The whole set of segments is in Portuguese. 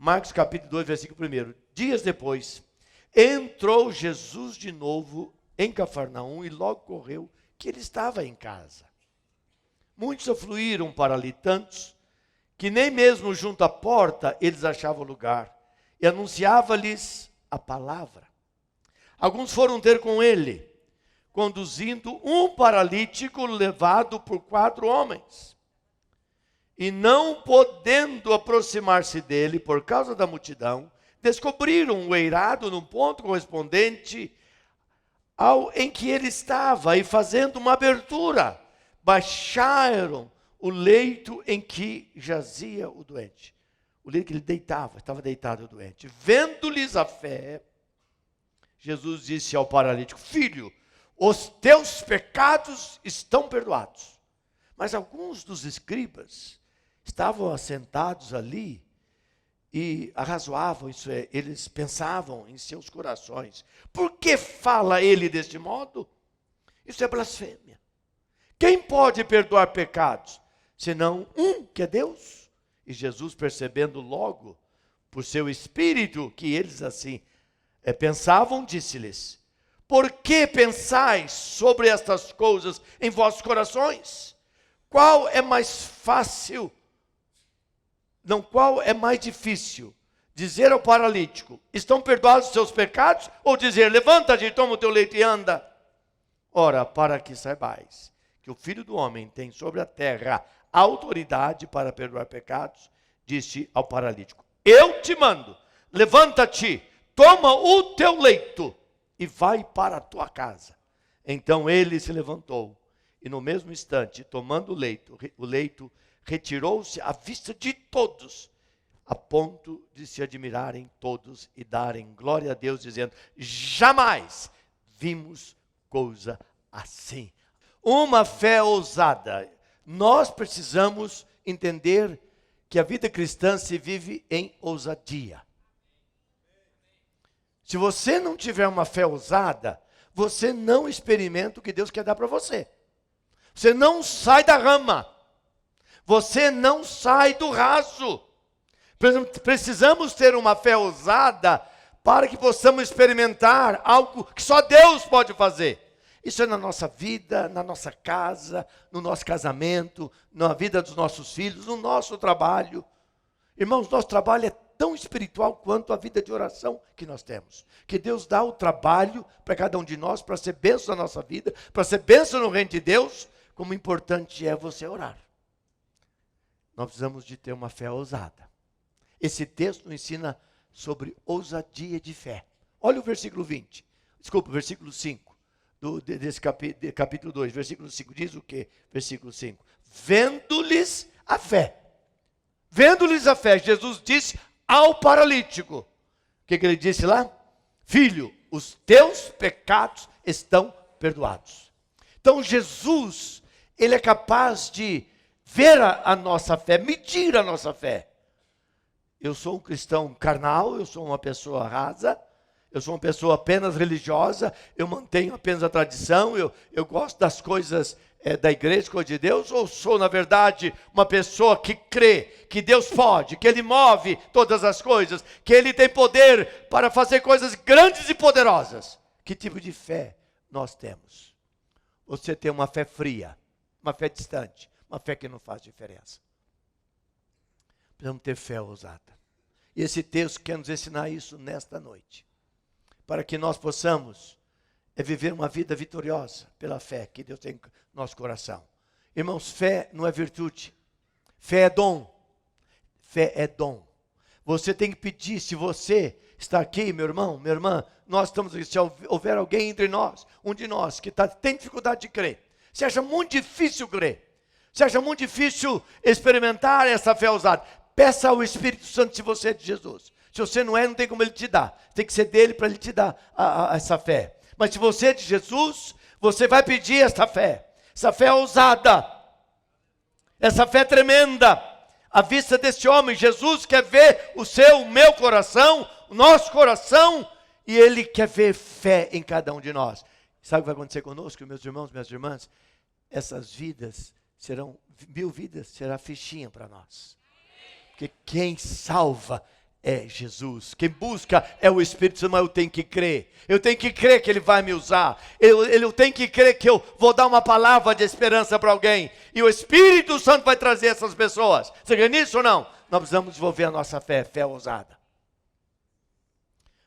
Marcos capítulo 2, versículo 1. Dias depois, entrou Jesus de novo em Cafarnaum e logo correu que ele estava em casa. Muitos afluíram para ali, tantos que nem mesmo junto à porta eles achavam lugar, e anunciava-lhes a palavra. Alguns foram ter com ele, conduzindo um paralítico levado por 4 homens. E não podendo aproximar-se dele por causa da multidão, descobriram o eirado no ponto correspondente ao em que ele estava, e fazendo uma abertura, baixaram o leito em que jazia o doente. O leito que ele deitava, estava deitado o doente. Vendo-lhes a fé, Jesus disse ao paralítico: filho, os teus pecados estão perdoados. Mas alguns dos escribas estavam assentados ali e arrazoavam, isso é, eles pensavam em seus corações: por que fala ele deste modo? Isso é blasfêmia. Quem pode perdoar pecados, senão um que é Deus? E Jesus, percebendo logo por seu espírito que eles assim pensavam, disse-lhes: por que pensais sobre estas coisas em vossos corações? Qual é mais fácil, qual é mais difícil? Dizer ao paralítico: estão perdoados os seus pecados? Ou dizer: levanta-te, toma o teu leito e anda? Ora, para que saibais que o Filho do Homem tem sobre a terra autoridade para perdoar pecados, disse ao paralítico: eu te mando, levanta-te, toma o teu leito e vai para a tua casa. Então ele se levantou e no mesmo instante, tomando o leito retirou-se à vista de todos, a ponto de se admirarem todos e darem glória a Deus, dizendo: jamais vimos coisa assim. Uma fé ousada. Nós precisamos entender que a vida cristã se vive em ousadia. Se você não tiver uma fé ousada, você não experimenta o que Deus quer dar para você. Você não sai da rama. Você não sai do raso. Precisamos ter uma fé ousada para que possamos experimentar algo que só Deus pode fazer. Isso é na nossa vida, na nossa casa, no nosso casamento, na vida dos nossos filhos, no nosso trabalho. Irmãos, nosso trabalho é tão espiritual quanto a vida de oração que nós temos. Que Deus dá o trabalho para cada um de nós, para ser bênção na nossa vida, para ser bênção no reino de Deus, como importante é você orar. Nós precisamos de ter uma fé ousada. Esse texto nos ensina sobre ousadia de fé. Olha o versículo 5. Desse capítulo 2, versículo 5, diz o que? Versículo 5. Vendo-lhes a fé. Vendo-lhes a fé, Jesus disse ao paralítico. O que ele disse lá? Filho, os teus pecados estão perdoados. Então Jesus, ele é capaz de ver a nossa fé, medir a nossa fé. Eu sou um cristão carnal, eu sou uma pessoa rasa, eu sou uma pessoa apenas religiosa, eu mantenho apenas a tradição, eu gosto das coisas da igreja, coisa de Deus, ou sou, na verdade, uma pessoa que crê que Deus pode, que Ele move todas as coisas, que Ele tem poder para fazer coisas grandes e poderosas. Que tipo de fé nós temos? Você tem uma fé fria, uma fé distante, uma fé que não faz diferença. Precisamos ter fé ousada. E esse texto quer nos ensinar isso nesta noite. Para que nós possamos viver uma vida vitoriosa pela fé que Deus tem no nosso coração. Irmãos, fé não é virtude. Fé é dom. Fé é dom. Você tem que pedir, se você está aqui, meu irmão, minha irmã, nós estamos aqui, se houver alguém entre nós, um de nós que tem dificuldade de crer, se acha muito difícil crer, se acha muito difícil experimentar essa fé ousada, peça ao Espírito Santo se você é de Jesus. Se você não é, não tem como Ele te dar. Tem que ser dele para Ele te dar essa fé. Mas se você é de Jesus, você vai pedir essa fé ousada, essa fé tremenda. À vista desse homem, Jesus quer ver o meu coração, o nosso coração, e Ele quer ver fé em cada um de nós. Sabe o que vai acontecer conosco, meus irmãos, minhas irmãs? Essas vidas serão, 1000 vidas, será fichinha para nós. Porque quem salva é Jesus. Quem busca é o Espírito Santo, mas eu tenho que crer. Eu tenho que crer que Ele vai me usar. Eu tenho que crer que eu vou dar uma palavra de esperança para alguém. E o Espírito Santo vai trazer essas pessoas. Você crê nisso ou não? Nós precisamos desenvolver a nossa fé, fé ousada.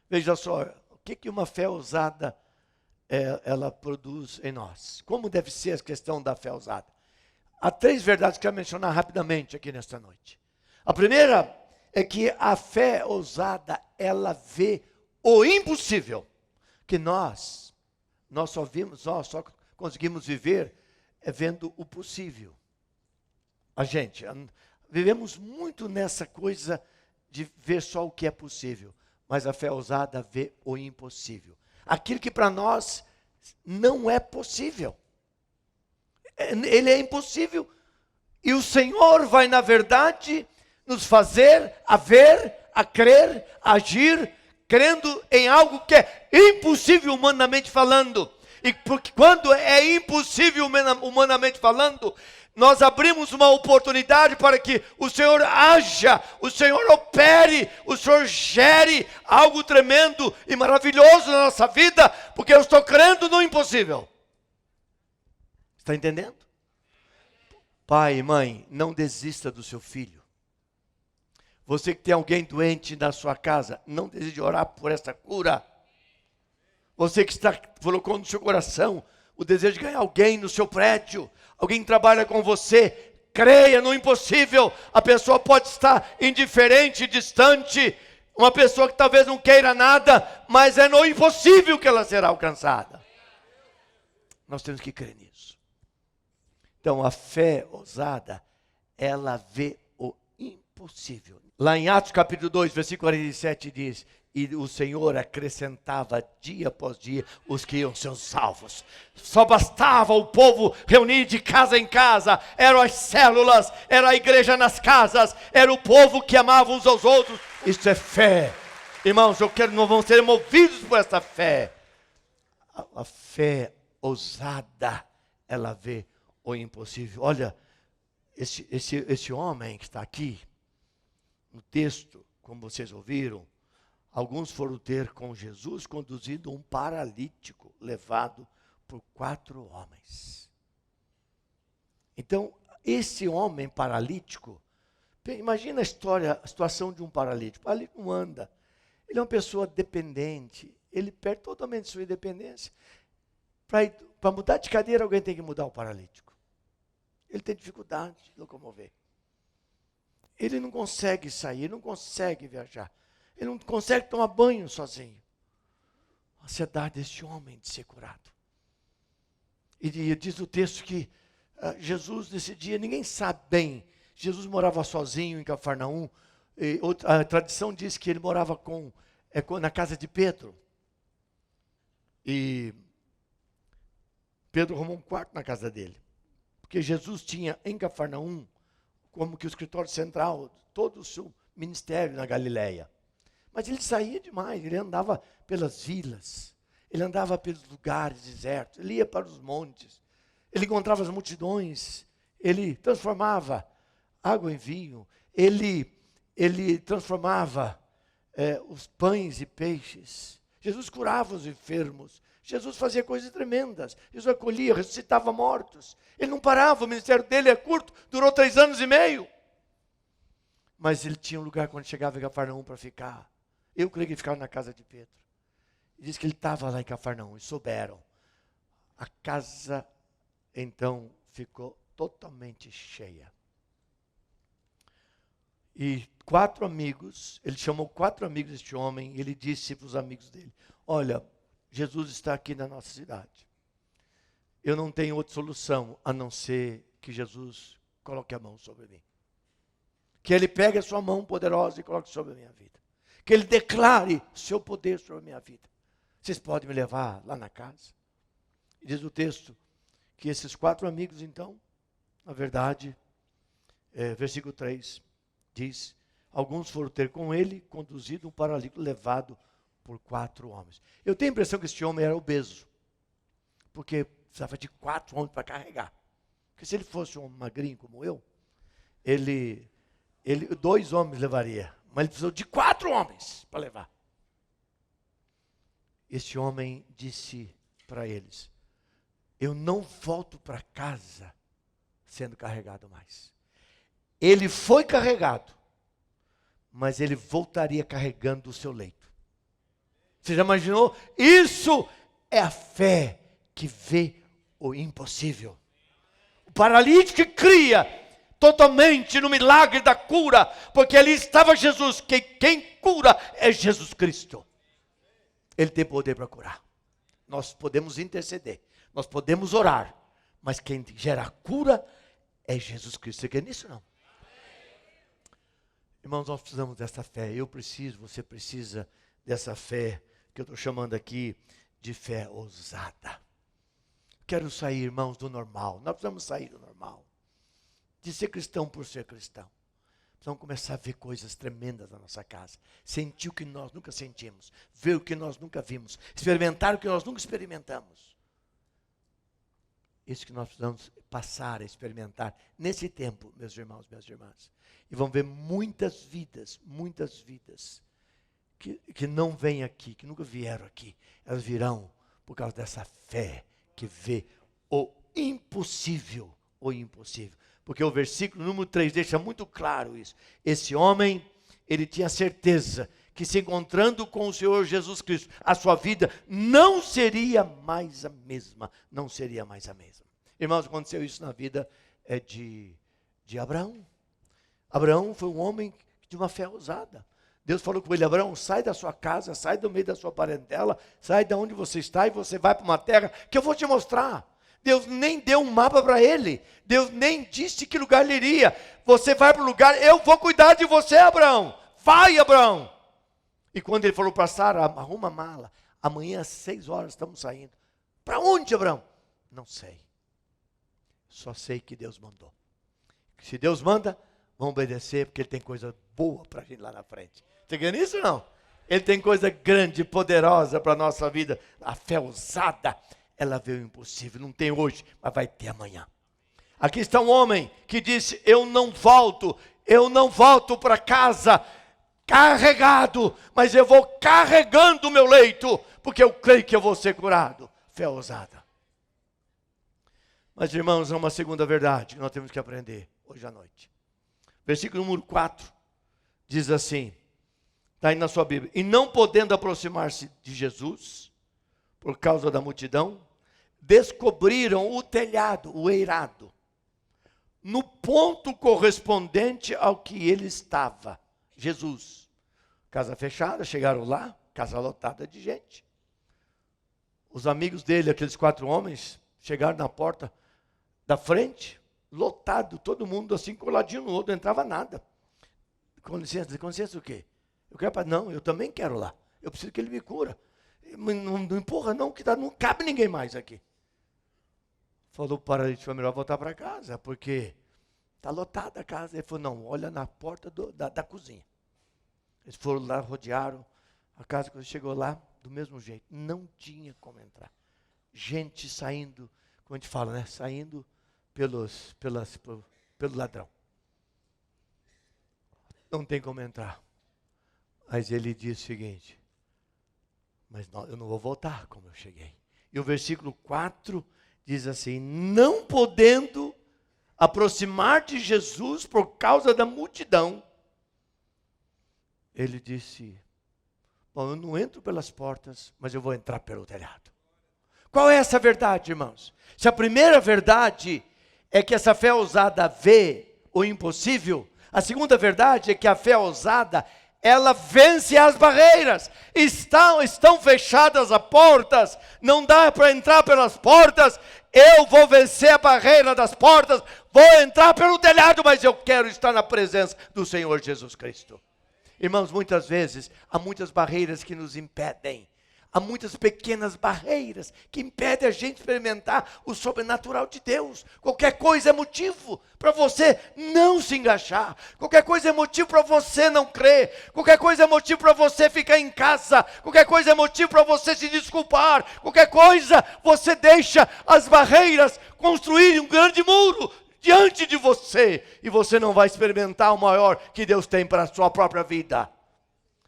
Veja só, o que uma fé ousada ela produz em nós. Como deve ser a questão da fé ousada? Há 3 verdades que eu quero mencionar rapidamente aqui nesta noite. A primeira é que a fé ousada, ela vê o impossível. Que nós só conseguimos viver vendo o possível. A gente, vivemos muito nessa coisa de ver só o que é possível. Mas a fé ousada vê o impossível. Aquilo que para nós não é possível. Ele é impossível. E o Senhor vai, na verdade, nos fazer a ver, a crer, a agir, crendo em algo que é impossível humanamente falando. E porque quando é impossível humanamente falando, nós abrimos uma oportunidade para que o Senhor haja, o Senhor opere, o Senhor gere algo tremendo e maravilhoso na nossa vida, porque eu estou crendo no impossível. Está entendendo? Pai e mãe, não desista do seu filho. Você que tem alguém doente na sua casa, não desiste de orar por essa cura. Você que colocou no seu coração o desejo de ganhar alguém no seu prédio, alguém que trabalha com você, creia no impossível. A pessoa pode estar indiferente, distante, uma pessoa que talvez não queira nada, mas é no impossível que ela será alcançada. Nós temos que crer nisso. Então a fé ousada, ela vê o impossível. Lá em Atos capítulo 2, versículo 47 diz: e o Senhor acrescentava dia após dia os que iam ser salvos. Só bastava o povo reunir de casa em casa. Eram as células, era a igreja nas casas, era o povo que amava uns aos outros. Isso é fé. Irmãos, nós vamos ser movidos por essa fé. A fé ousada, ela vê o impossível. Olha, esse homem que está aqui, no texto, como vocês ouviram, alguns foram ter com Jesus conduzido um paralítico, levado por 4 homens. Então, esse homem paralítico, imagina a situação de um paralítico. O paralítico não anda, ele é uma pessoa dependente, ele perde totalmente sua independência. Para mudar de cadeira, alguém tem que mudar o paralítico. Ele tem dificuldade de locomover. Ele não consegue sair, não consegue viajar. Ele não consegue tomar banho sozinho. A ansiedade deste homem de ser curado. E diz o texto que Jesus, nesse dia, ninguém sabe bem. Jesus morava sozinho em Cafarnaum. A tradição diz que ele morava na casa de Pedro. E Pedro arrumou um quarto na casa dele. Porque Jesus tinha em Cafarnaum, como que o escritório central, todo o seu ministério na Galileia. Mas ele saía demais, ele andava pelas vilas, ele andava pelos lugares desertos, ele ia para os montes, ele encontrava as multidões, ele transformava água em vinho, ele transformava os pães e peixes. Jesus curava os enfermos, Jesus fazia coisas tremendas, Jesus acolhia, ressuscitava mortos. Ele não parava, o ministério dele é curto, durou 3 anos e meio. Mas ele tinha um lugar quando chegava em Cafarnaum para ficar. Eu creio que ele ficava na casa de Pedro. E diz que ele estava lá em Cafarnaum e souberam. A casa, então, ficou totalmente cheia. E 4 amigos, ele chamou 4 amigos deste homem, e ele disse para os amigos dele: olha, Jesus está aqui na nossa cidade. Eu não tenho outra solução, a não ser que Jesus coloque a mão sobre mim. Que ele pegue a sua mão poderosa e coloque sobre a minha vida. Que ele declare seu poder sobre a minha vida. Vocês podem me levar lá na casa? E diz o texto que esses 4 amigos, então, na verdade, versículo 3, diz: alguns foram ter com ele, conduzido um paralítico levado por 4 homens. Eu tenho a impressão que esse homem era obeso, porque precisava de 4 homens para carregar. Porque se ele fosse um magrinho como eu, 2 homens levaria. Mas ele precisou de 4 homens para levar. Este homem disse para eles: eu não volto para casa sendo carregado mais. Ele foi carregado, mas ele voltaria carregando o seu leito. Você já imaginou? Isso é a fé que vê o impossível. O paralítico que cria totalmente no milagre da cura, porque ali estava Jesus, que quem cura é Jesus Cristo. Ele tem poder para curar. Nós podemos interceder, nós podemos orar, mas quem gera a cura é Jesus Cristo. Você quer nisso, não? Irmãos, nós precisamos dessa fé. Eu preciso, você precisa dessa fé, que eu estou chamando aqui de fé ousada. Quero sair, irmãos, do normal. Nós precisamos sair do normal. De ser cristão por ser cristão. Precisamos começar a ver coisas tremendas na nossa casa. Sentir o que nós nunca sentimos. Ver o que nós nunca vimos. Experimentar o que nós nunca experimentamos. Isso que nós precisamos passar a experimentar nesse tempo, meus irmãos, minhas irmãs. E vão ver muitas vidas que não vêm aqui, que nunca vieram aqui. Elas virão por causa dessa fé que vê o impossível. O impossível. Porque o versículo número 3 deixa muito claro isso. Esse homem, ele tinha certeza que se encontrando com o Senhor Jesus Cristo, a sua vida não seria mais a mesma. Não seria mais a mesma. Irmãos, aconteceu isso na vida de Abraão. Abraão foi um homem de uma fé ousada. Deus falou com ele: Abraão, sai da sua casa, sai do meio da sua parentela, sai de onde você está e você vai para uma terra que eu vou te mostrar. Deus nem deu um mapa para ele. Deus nem disse que lugar ele iria. Você vai para o lugar, eu vou cuidar de você, Abraão. Vai, Abraão. E quando ele falou para Sara: arruma a mala, amanhã às 6 horas estamos saindo. Para onde, Abraão? Não sei. Só sei que Deus mandou. Se Deus manda, vamos obedecer, porque Ele tem coisa boa para a gente lá na frente. Você quer nisso ou não? Ele tem coisa grande, poderosa para a nossa vida. A fé ousada, ela vê o impossível. Não tem hoje, mas vai ter amanhã. Aqui está um homem que disse: eu não volto para casa carregado, mas eu vou carregando o meu leito, porque eu creio que eu vou ser curado. Fé ousada. Mas, irmãos, há uma segunda verdade que nós temos que aprender hoje à noite. Versículo número 4 diz assim, está aí na sua Bíblia: e não podendo aproximar-se de Jesus, por causa da multidão, descobriram o telhado, o eirado, no ponto correspondente ao que ele estava. Jesus, casa fechada, chegaram lá, casa lotada de gente. Os amigos dele, aqueles 4 homens, chegaram na porta da frente, lotado, todo mundo assim coladinho no outro, não entrava nada. Com licença o quê? Eu quero, não, eu também quero lá. Eu preciso que ele me cura. Não empurra não, que não cabe ninguém mais aqui. Falou para ele: foi melhor voltar para casa, porque está lotada a casa. Ele falou: não, olha na porta da cozinha. Eles foram lá, rodearam a casa. Quando chegou lá, do mesmo jeito, não tinha como entrar. Gente saindo, como a gente fala, né? Saindo pelo ladrão. Não tem como entrar. Mas ele disse o seguinte: mas não, eu não vou voltar como eu cheguei. E o versículo 4 diz assim: não podendo aproximar de Jesus por causa da multidão, ele disse: bom, eu não entro pelas portas, mas eu vou entrar pelo telhado. Qual é essa verdade, irmãos? Se a primeira verdade é que essa fé ousada vê o impossível, a segunda verdade é que a fé ousada, ela vence as barreiras. Estão fechadas as portas, não dá para entrar pelas portas. Eu vou vencer a barreira das portas, vou entrar pelo telhado, mas eu quero estar na presença do Senhor Jesus Cristo. Irmãos, muitas vezes há muitas barreiras que nos impedem. Há muitas pequenas barreiras que impedem a gente experimentar o sobrenatural de Deus. Qualquer coisa é motivo para você não se engajar. Qualquer coisa é motivo para você não crer. Qualquer coisa é motivo para você ficar em casa. Qualquer coisa é motivo para você se desculpar. Qualquer coisa você deixa as barreiras construírem um grande muro. diante de você, e você não vai experimentar o maior que Deus tem para a sua própria vida.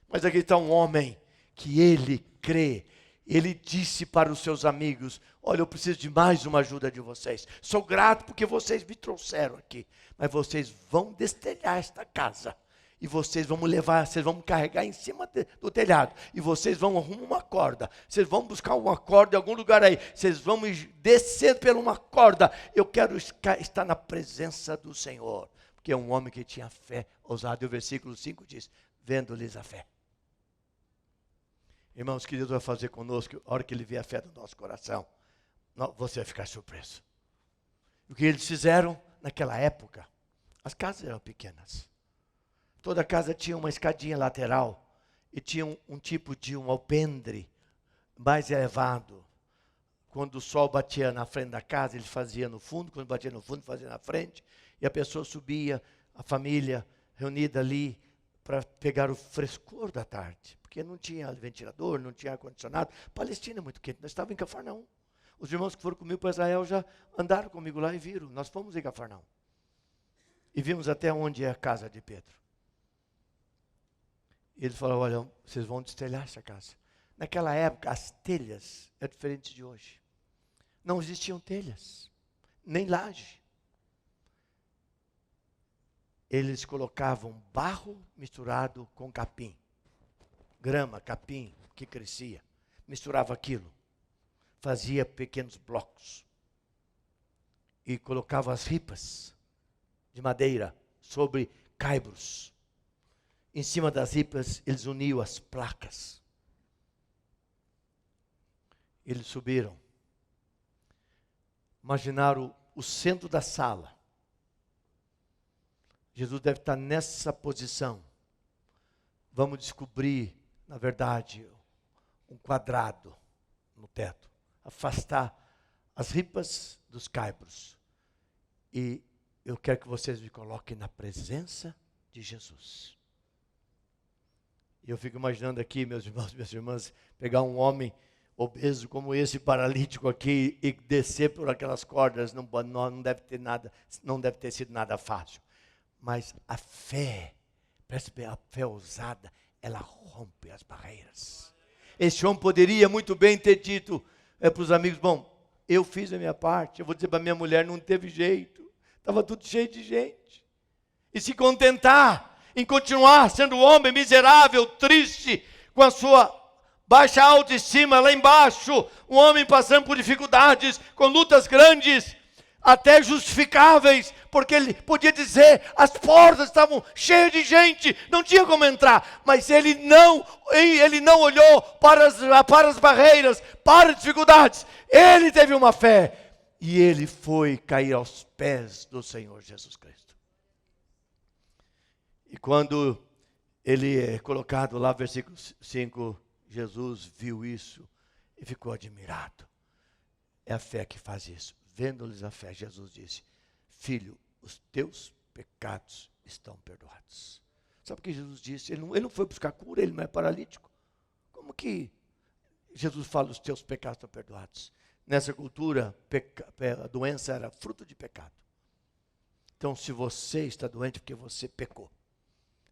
Mas aqui está um homem que ele crê. Ele disse para os seus amigos: olha, eu preciso de mais uma ajuda de vocês. Sou grato porque vocês me trouxeram aqui. Mas vocês vão destelhar esta casa. E vocês vão me levar, vocês vão me carregar em cima do telhado. E vocês vão arrumar uma corda. Vocês vão buscar uma corda em algum lugar aí. Vocês vão me descer por uma corda. Eu quero estar na presença do Senhor. Porque é um homem que tinha fé ousada. E o versículo 5 diz: vendo-lhes a fé. Irmãos, o que Deus vai fazer conosco, a hora que Ele vê a fé do nosso coração, você vai ficar surpreso. O que eles fizeram naquela época, as casas eram pequenas. Toda casa tinha uma escadinha lateral e tinha um tipo de um alpendre mais elevado. Quando o sol batia na frente da casa, ele fazia no fundo, quando batia no fundo, fazia na frente. E a pessoa subia, a família reunida ali, para pegar o frescor da tarde. Porque não tinha ventilador, não tinha ar-condicionado. Palestina é muito quente, nós estávamos em Cafarnaum. Os irmãos que foram comigo para Israel já andaram comigo lá e viram. Nós fomos em Cafarnaum. E vimos até onde é a casa de Pedro. E ele falou: olha, vocês vão destelhar essa casa. Naquela época, as telhas eram diferentes de hoje. Não existiam telhas, nem laje. Eles colocavam barro misturado com capim. Grama, capim, que crescia. Misturava aquilo. Fazia pequenos blocos. E colocava as ripas de madeira sobre caibros. Em cima das ripas, eles uniam as placas. Eles subiram. Imaginaram o centro da sala. Jesus deve estar nessa posição. Vamos descobrir, na verdade, um quadrado no teto. Afastar as ripas dos caibros. E eu quero que vocês me coloquem na presença de Jesus. E eu fico imaginando aqui, meus irmãos, minhas irmãs, pegar um homem obeso como esse, paralítico aqui, e descer por aquelas cordas, não deve ter nada, não deve ter sido nada fácil. Mas a fé, preste bem, a fé ousada, ela rompe as barreiras. Esse homem poderia muito bem ter dito para os amigos: bom, eu fiz a minha parte, eu vou dizer para minha mulher, não teve jeito, estava tudo cheio de gente. E se contentar em continuar sendo um homem miserável, triste, com a sua baixa autoestima lá embaixo, um homem passando por dificuldades, com lutas grandes, até justificáveis, porque ele podia dizer, as portas estavam cheias de gente, não tinha como entrar, mas ele não olhou para as barreiras, para as dificuldades, ele teve uma fé, e ele foi cair aos pés do Senhor Jesus Cristo. E quando ele é colocado lá, versículo 5, Jesus viu isso e ficou admirado. É a fé que faz isso. Vendo-lhes a fé, Jesus disse: filho, os teus pecados estão perdoados. Sabe o que Jesus disse? Ele não foi buscar cura, ele não é paralítico. Como que Jesus fala: os teus pecados estão perdoados? Nessa cultura, a doença era fruto de pecado. Então, se você está doente, porque você pecou.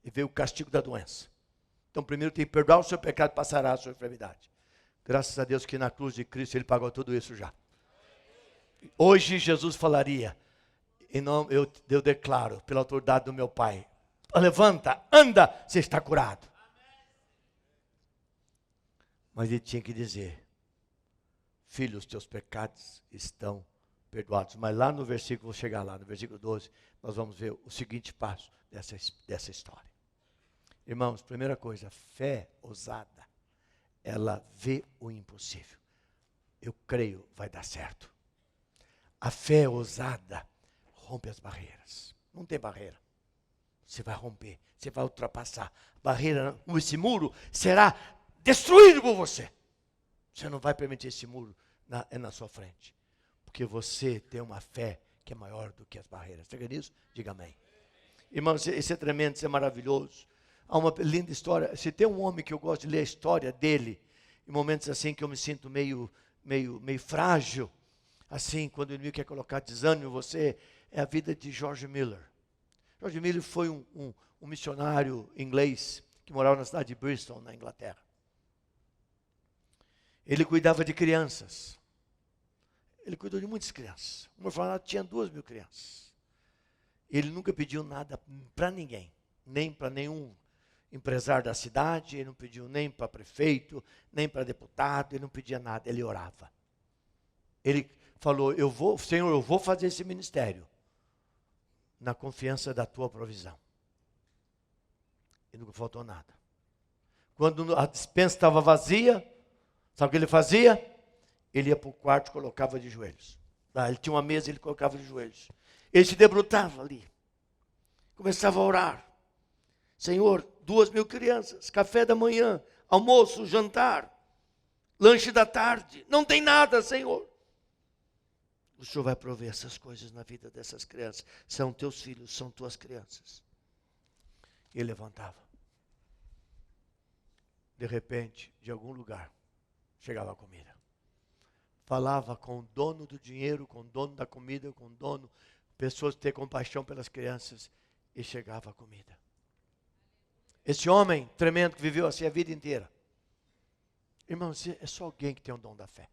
E veio o castigo da doença. Então, primeiro tem que perdoar o seu pecado, passará a sua enfermidade. Graças a Deus que na cruz de Cristo Ele pagou tudo isso já. Hoje Jesus falaria: eu declaro, pela autoridade do meu Pai, levanta, anda, você está curado. Mas Ele tinha que dizer: filho, os teus pecados estão perdoados. Mas lá no versículo, vou chegar lá, no versículo 12, nós vamos ver o seguinte passo dessa história. Irmãos, primeira coisa, fé ousada, ela vê o impossível. Eu creio, vai dar certo. A fé ousada rompe as barreiras. Não tem barreira. Você vai romper, você vai ultrapassar. Barreira, esse muro será destruído por você. Você não vai permitir esse muro na sua frente. Porque você tem uma fé que é maior do que as barreiras. Você quer nisso? Diga amém. Irmãos, isso é tremendo, isso é maravilhoso. Há uma linda história. Se tem um homem que eu gosto de ler a história dele, em momentos assim que eu me sinto meio frágil, assim, quando o inimigo quer colocar desânimo em você, é a vida de George Miller. George Miller foi um missionário inglês que morava na cidade de Bristol, na Inglaterra. Ele cuidava de crianças. Ele cuidou de muitas crianças. Uma orfanato tinha 2.000 crianças. Ele nunca pediu nada para ninguém, nem para nenhum empresário da cidade, ele não pediu nem para prefeito, nem para deputado, ele não pedia nada, ele orava. Ele falou, Senhor, eu vou fazer esse ministério na confiança da tua provisão. E nunca faltou nada. Quando a despensa estava vazia, sabe o que ele fazia? Ele ia para o quarto e colocava de joelhos. Ele tinha uma mesa, ele colocava de joelhos. Ele se debruçava ali. Começava a orar. Senhor, 2.000 crianças, café da manhã, almoço, jantar, lanche da tarde. Não tem nada, Senhor. O Senhor vai prover essas coisas na vida dessas crianças. São teus filhos, são tuas crianças. Ele levantava. De repente, de algum lugar, chegava a comida. Falava com o dono do dinheiro, com o dono da comida, com o dono, pessoas ter compaixão pelas crianças, e chegava a comida. Esse homem tremendo que viveu assim a vida inteira. Irmãos, é só alguém que tem o dom da fé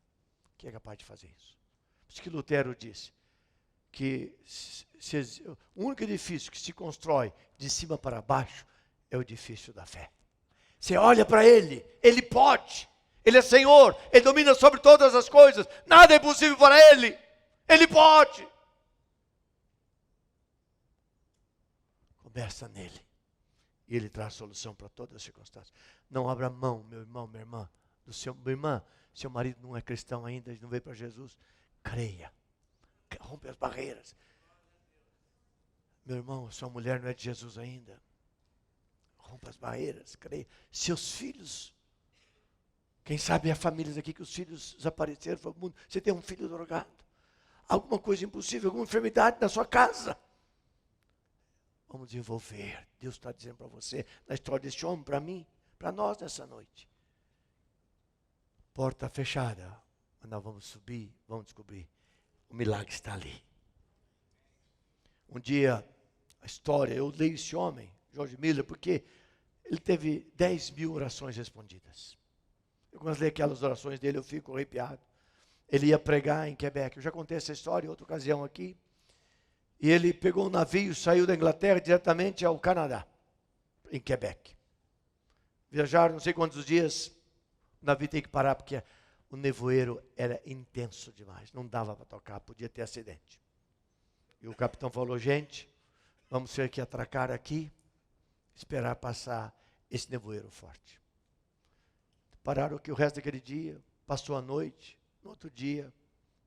que é capaz de fazer isso. Por isso que Lutero disse que o único edifício que se constrói de cima para baixo é o edifício da fé. Você olha para ele, ele pode, ele é Senhor, ele domina sobre todas as coisas, nada é impossível para ele, ele pode. Começa nele. E ele traz solução para todas as circunstâncias. Não abra mão, meu irmão, minha irmã, minha irmã, seu marido não é cristão ainda, não veio para Jesus. Creia. Rompe as barreiras. Meu irmão, sua mulher não é de Jesus ainda. Rompa as barreiras, creia. Seus filhos, quem sabe há famílias aqui que os filhos desapareceram. Você tem um filho drogado. Alguma coisa impossível, alguma enfermidade na sua casa. Vamos desenvolver. Deus está dizendo para você, na história deste homem, para mim, para nós nessa noite. Porta fechada, mas nós vamos subir, vamos descobrir. O milagre está ali. Um dia, a história, eu leio esse homem, George Miller, porque ele teve 10.000 orações respondidas. Eu começo a ler aquelas orações dele, eu fico arrepiado. Ele ia pregar em Quebec. Eu já contei essa história em outra ocasião aqui. E ele pegou um navio, saiu da Inglaterra diretamente ao Canadá, em Quebec. Viajaram não sei quantos dias, o navio tem que parar porque o nevoeiro era intenso demais, não dava para tocar, podia ter acidente. E o capitão falou, gente, vamos ter que atracar aqui, esperar passar esse nevoeiro forte. Pararam aqui o resto daquele dia, passou a noite, no outro dia,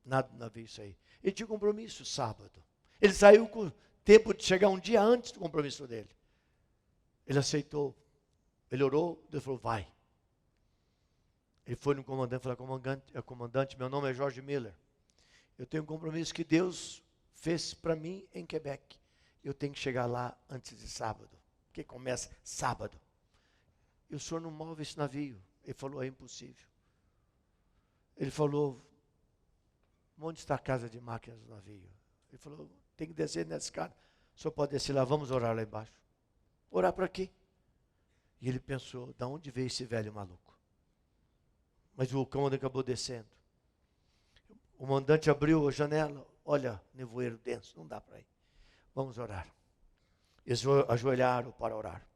nada do navio sair. Ele tinha um compromisso sábado. Ele saiu com o tempo de chegar um dia antes do compromisso dele. Ele aceitou. Ele orou, Deus falou, vai. Ele foi no comandante e falou, comandante, meu nome é George Miller. Eu tenho um compromisso que Deus fez para mim em Quebec. Eu tenho que chegar lá antes de sábado. Porque começa sábado. E o senhor não move esse navio. Ele falou, é impossível. Ele falou, onde está a casa de máquinas do navio? Ele falou, tem que descer nessa escada. O senhor pode descer lá, vamos orar lá embaixo. Orar para quê? E ele pensou, de onde veio esse velho maluco? Mas o comandante acabou descendo. O comandante abriu a janela, olha, nevoeiro denso, não dá para ir. Vamos orar. Eles ajoelharam para orar.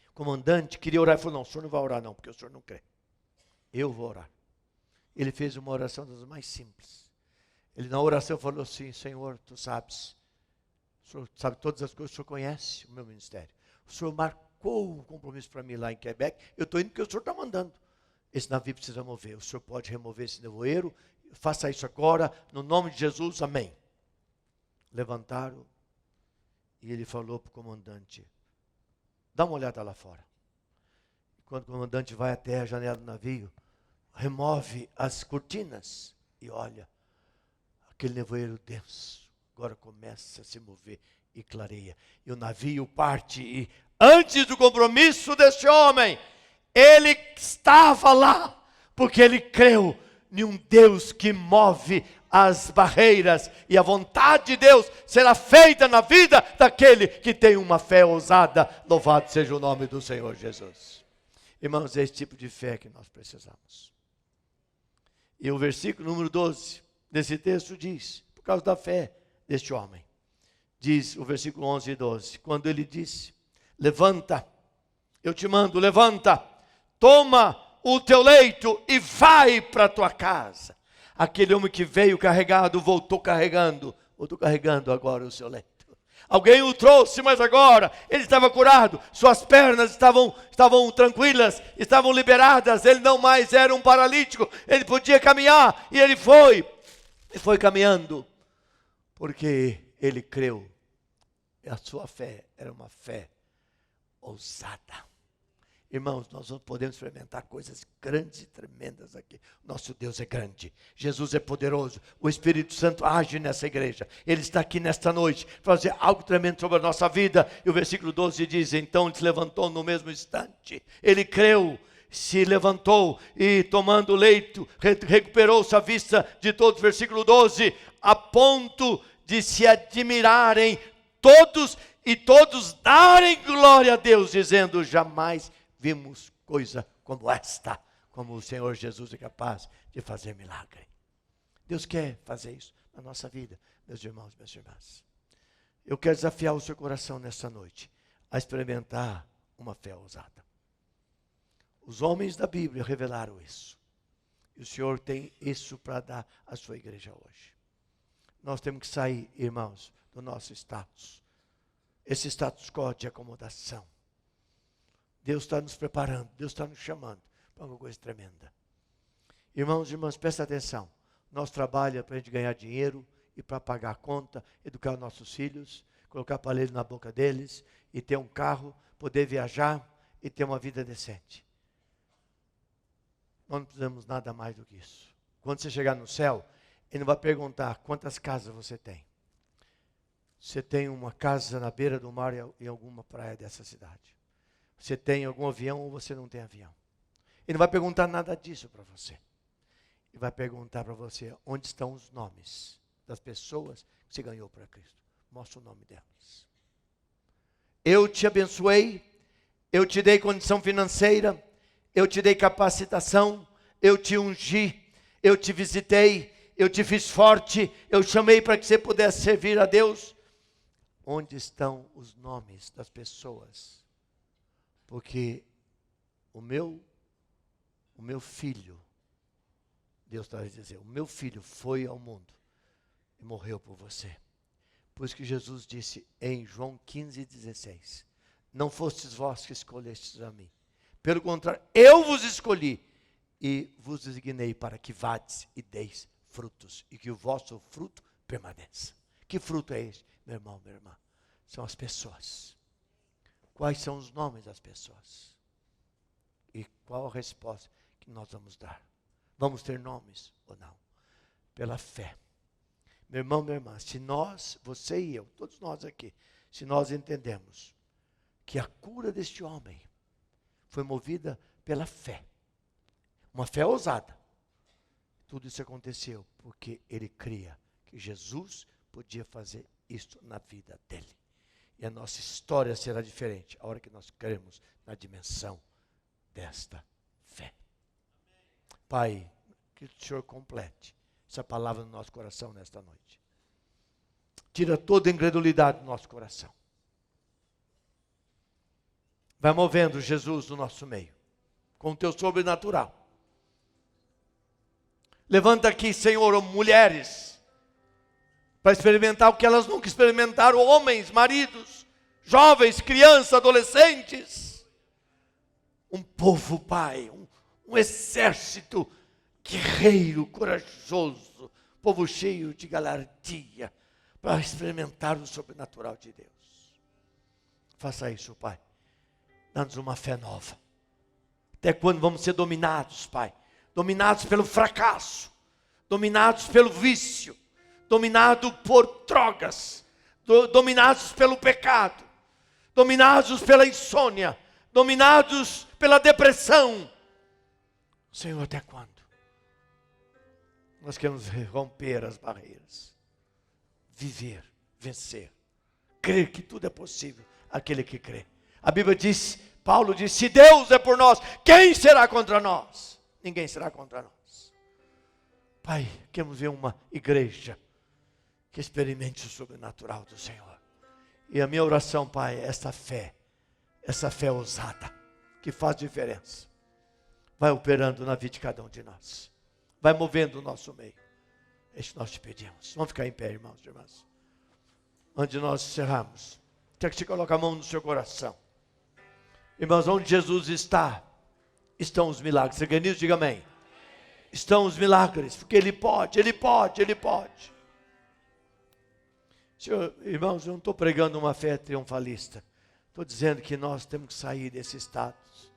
O comandante queria orar e falou, não, o senhor não vai orar não, porque o senhor não crê. Eu vou orar. Ele fez uma oração das mais simples. Ele na oração falou assim, Senhor, tu sabes, o Senhor sabe todas as coisas, o Senhor conhece o meu ministério. O Senhor marcou um compromisso para mim lá em Quebec, eu estou indo porque o Senhor está mandando. Esse navio precisa mover, o Senhor pode remover esse nevoeiro, faça isso agora, no nome de Jesus, amém. Levantaram e ele falou para o comandante, dá uma olhada lá fora. Quando o comandante vai até a janela do navio, remove as cortinas e olha, aquele nevoeiro denso, agora começa a se mover e clareia. E o navio parte e antes do compromisso desse homem, ele estava lá, porque ele creu em um Deus que move as barreiras, e a vontade de Deus será feita na vida daquele que tem uma fé ousada. Louvado seja o nome do Senhor Jesus. Irmãos, é esse tipo de fé que nós precisamos. E o versículo número 12 desse texto diz, por causa da fé deste homem, diz o versículo 11 e 12, quando ele disse: levanta, eu te mando, levanta, toma o teu leito e vai para a tua casa. Aquele homem que veio carregado, voltou carregando agora o seu leito. Alguém o trouxe, mas agora ele estava curado, suas pernas estavam tranquilas, estavam liberadas, ele não mais era um paralítico, ele podia caminhar, e ele foi caminhando, porque ele creu. A sua fé era uma fé ousada. Irmãos, nós não podemos experimentar coisas grandes e tremendas aqui. Nosso Deus é grande, Jesus é poderoso, o Espírito Santo age nessa igreja. Ele está aqui nesta noite para fazer algo tremendo sobre a nossa vida. E o versículo 12 diz: então ele se levantou no mesmo instante. Ele creu, se levantou e, tomando o leito, recuperou sua vista de todos. Versículo 12, a ponto de se admirarem todos e todos darem glória a Deus, dizendo: jamais vimos coisa como esta, como o Senhor Jesus é capaz de fazer milagre. Deus quer fazer isso na nossa vida, meus irmãos, minhas irmãs. Eu quero desafiar o seu coração nesta noite a experimentar uma fé ousada. Os homens da Bíblia revelaram isso, e o Senhor tem isso para dar à sua igreja hoje. Nós temos que sair, irmãos, do nosso status, esse status quo de acomodação. Deus está nos preparando, Deus está nos chamando para uma coisa tremenda. Irmãos e irmãs, presta atenção. Nosso trabalho é para a gente ganhar dinheiro e para pagar a conta, educar nossos filhos, colocar aparelho na boca deles e ter um carro, poder viajar e ter uma vida decente. Nós não precisamos nada mais do que isso. Quando você chegar no céu, ele não vai perguntar quantas casas você tem. Você tem uma casa na beira do mar em alguma praia dessa cidade. Você tem algum avião ou você não tem avião. Ele não vai perguntar nada disso para você. Ele vai perguntar para você onde estão os nomes das pessoas que você ganhou para Cristo. Mostra o nome delas. Eu te abençoei, eu te dei condição financeira, eu te dei capacitação, eu te ungi, eu te visitei, eu te fiz forte, eu chamei para que você pudesse servir a Deus. Onde estão os nomes das pessoas? Porque o meu filho, Deus está a dizer, o meu filho foi ao mundo e morreu por você. Por isso que Jesus disse em João 15,16, não fostes vós que escolhestes a mim. Pelo contrário, eu vos escolhi e vos designei para que vades e deis frutos e que o vosso fruto permaneça. Que fruto é esse, meu irmão, minha irmã? São as pessoas. Quais são os nomes das pessoas? E qual a resposta que nós vamos dar? Vamos ter nomes ou não? Pela fé. Meu irmão, minha irmã, se nós, você e eu, todos nós aqui, se nós entendemos que a cura deste homem foi movida pela fé, uma fé ousada, tudo isso aconteceu porque ele cria que Jesus podia fazer isso na vida dele. E a nossa história será diferente a hora que nós cremos na dimensão desta fé. Pai, que o Senhor complete essa palavra no nosso coração nesta noite. Tira toda a incredulidade do nosso coração. Vai movendo Jesus no nosso meio, com o teu sobrenatural. Levanta aqui, Senhor, mulheres, para experimentar o que elas nunca experimentaram, homens, maridos, jovens, crianças, adolescentes. Um povo, Pai, um exército guerreiro, corajoso, povo cheio de galardia, para experimentar o sobrenatural de Deus. Faça isso, Pai. Dá-nos uma fé nova. Até quando vamos ser dominados, Pai? Dominados pelo fracasso, dominados pelo vício, dominados por drogas, dominados pelo pecado, dominados pela insônia, dominados pela depressão. Senhor, até quando? Nós queremos romper as barreiras. Viver, vencer. Crer que tudo é possível. Aquele que crê. A Bíblia diz, Paulo diz, se Deus é por nós, quem será contra nós? Ninguém será contra nós. Pai, queremos ver uma igreja que experimente o sobrenatural do Senhor. E a minha oração, Pai, é essa fé ousada, que faz diferença. Vai operando na vida de cada um de nós. Vai movendo o nosso meio. É isso que nós te pedimos. Vamos ficar em pé, irmãos e irmãs. Antes de nós encerrarmos, quer que você coloque a mão no seu coração. Irmãos, onde Jesus está, estão os milagres. Você quer nisso? Diga amém. Estão os milagres, porque Ele pode, Ele pode, Ele pode. Senhor, irmãos, eu não estou pregando uma fé triunfalista. Estou dizendo que nós temos que sair desse status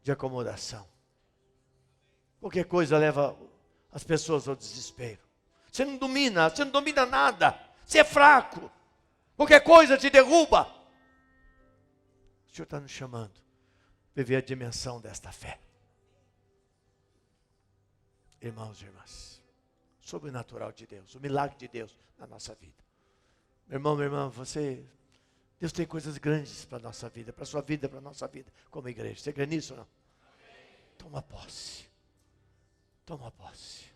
de acomodação. Qualquer coisa leva as pessoas ao desespero. Você não domina nada. Você é fraco. Qualquer coisa te derruba. O Senhor está nos chamando a viver a dimensão desta fé. Irmãos e irmãs, sobrenatural de Deus, o milagre de Deus na nossa vida. Meu irmão, minha irmã, Deus tem coisas grandes para a nossa vida, para a sua vida, para a nossa vida, como igreja. Você crê nisso ou não? Toma posse. Toma posse.